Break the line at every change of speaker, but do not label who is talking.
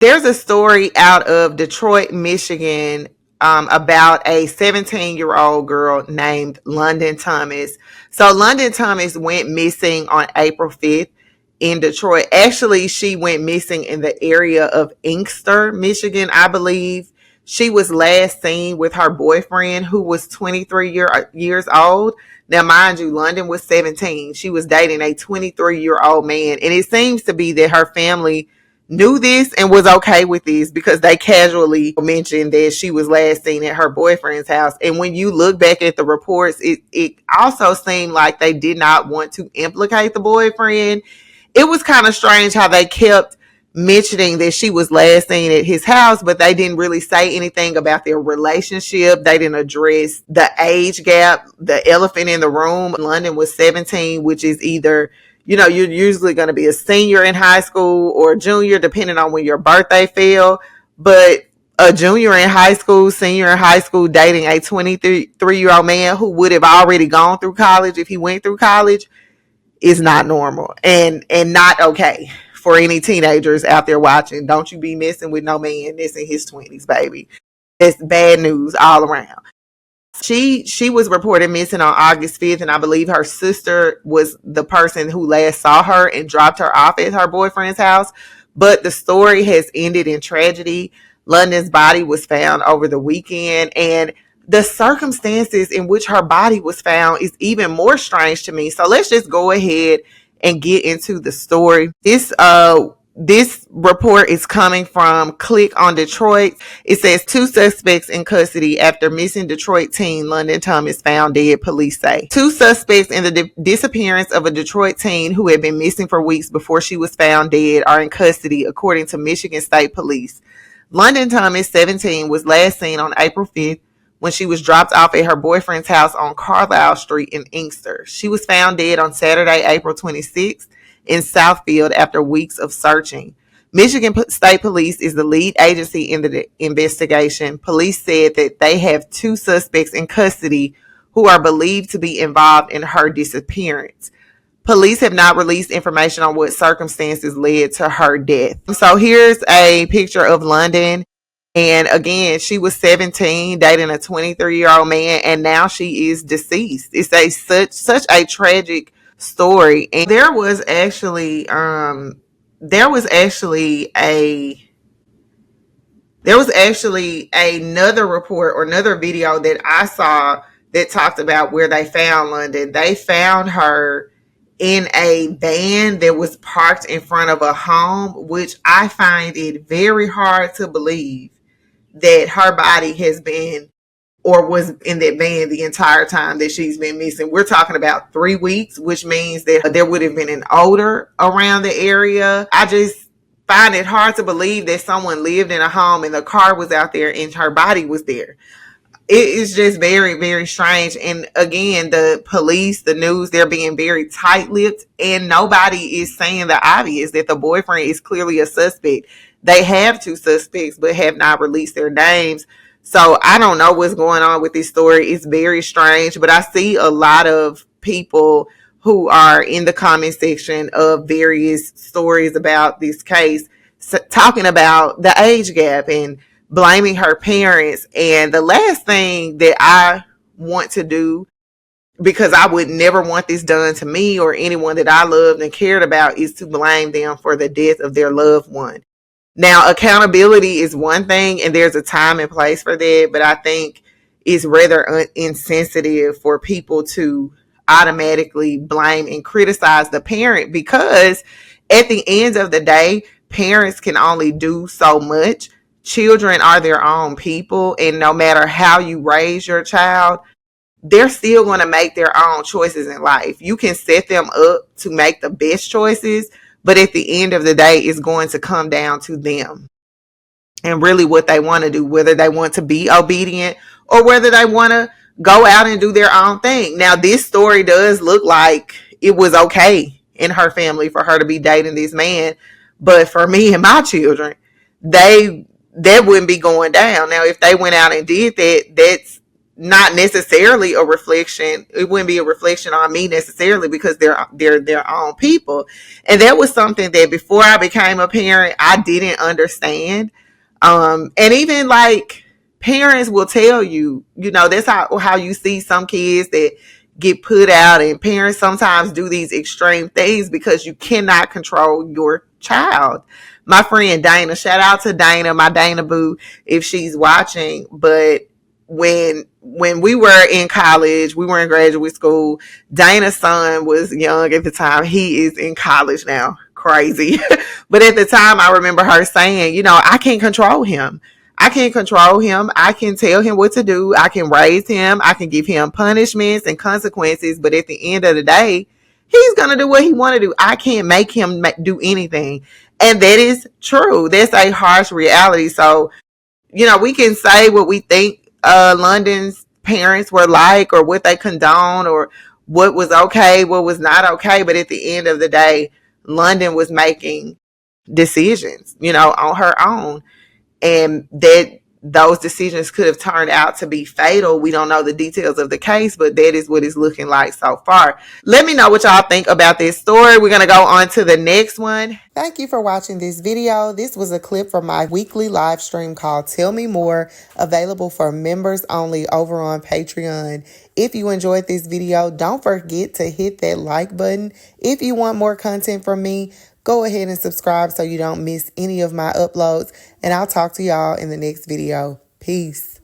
There's a story out of Detroit, Michigan, about a 17-year-old girl named London Thomas. So London Thomas went missing on April 5th in Detroit. Actually, she went missing in the area of Inkster, Michigan, I believe. She was last seen with her boyfriend, who was 23 years old. Now, mind you, London was 17. She was dating a 23-year-old man. And it seems to be that her family knew this and was okay with this because they casually mentioned that she was last seen at her boyfriend's house. And when you look back at the reports, it also seemed like they did not want to implicate the boyfriend. It was kind of strange how they kept mentioning that she was last seen at his house, but they didn't really say anything about their relationship. They didn't address the age gap, the elephant in the room. London was 17, which is either, you're usually going to be a senior in high school or a junior, depending on when your birthday fell. But a junior in high school, senior in high school, dating a 23-year-old man who would have already gone through college if he went through college is not normal and not okay for any teenagers out there watching. Don't you be messing with no man that's in his 20s, baby. It's bad news all around. She was reported missing on August 5th, and I believe her sister was the person who last saw her and dropped her off at her boyfriend's house. But the story has ended in tragedy. London's body was found over the weekend, and the circumstances in which her body was found is even more strange to me. So let's just go ahead and get into the story. This report is coming from Click on Detroit. It says 2 suspects in custody after missing Detroit teen London Thomas found dead, police say. 2 suspects in the disappearance of a Detroit teen who had been missing for weeks before she was found dead are in custody, according to Michigan State Police. London Thomas, 17, was last seen on April 5th when she was dropped off at her boyfriend's house on Carlisle Street in Inkster. She was found dead on Saturday, April 26th in Southfield after weeks of searching. Michigan State Police is the lead agency in the investigation. Police said that they have 2 suspects in custody who are believed to be involved in her disappearance. Police have not released information on what circumstances led to her death. So here's a picture of London. And again, she was 17, dating a 23-year-old man, and now she is deceased. It's such a tragic story. And there was actually another report or another video that I saw that talked about where they found London. They found her in a van that was parked in front of a home, which I find it very hard to believe that her body has been or was in that van the entire time that she's been missing. We're talking about 3 weeks, which means that there would have been an odor around the area. I just find it hard to believe that someone lived in a home and the car was out there and her body was there. It is just very, very strange. And again, the police, the news, they're being very tight-lipped, and nobody is saying the obvious that the boyfriend is clearly a suspect. They have 2 suspects, but have not released their names. So I don't know what's going on with this story. It's very strange, but I see a lot of people who are in the comment section of various stories about this case talking about the age gap and blaming her parents. And the last thing that I want to do, because I would never want this done to me or anyone that I loved and cared about, is to blame them for the death of their loved one. Now, accountability is one thing, and there's a time and place for that, but I think it's rather insensitive for people to automatically blame and criticize the parent, because at the end of the day, parents can only do so much. Children are their own people, and no matter how you raise your child, they're still going to make their own choices in life. You can set them up to make the best choices, but at the end of the day, it's going to come down to them and really what they want to do, whether they want to be obedient or whether they want to go out and do their own thing. Now, this story does look like it was okay in her family for her to be dating this man. But for me and my children, that wouldn't be going down. Now, if they went out and did that, not necessarily a reflection. It wouldn't be a reflection on me necessarily because they're their own people. And that was something that before I became a parent, I didn't understand. And even like parents will tell you, you know, that's how you see some kids that get put out, and parents sometimes do these extreme things because you cannot control your child. My friend Dana, shout out to Dana, my Dana boo, if she's watching. But when we were in college, we were in graduate school. Dana's son was young at the time. He is in college now. Crazy. But at the time, I remember her saying, you know, I can't control him. I can't control him. I can tell him what to do. I can raise him. I can give him punishments and consequences. But at the end of the day, he's going to do what he want to do. I can't make him do anything. And that is true. That's a harsh reality. So, you know, we can say what we think London's parents were like, or what they condone, or what was okay, what was not okay. But at the end of the day, London was making decisions, you know, on her own, and that those decisions could have turned out to be fatal. We don't know the details of the case, but that is what it's looking like so far. Let me know what y'all think about this story. We're going to go on to the next one. Thank you for watching this video. This was a clip from my weekly live stream called Tell Me More, available for members only over on Patreon. If you enjoyed this video, don't forget to hit that like button. If you want more content from me, go ahead and subscribe so you don't miss any of my uploads. And I'll talk to y'all in the next video. Peace.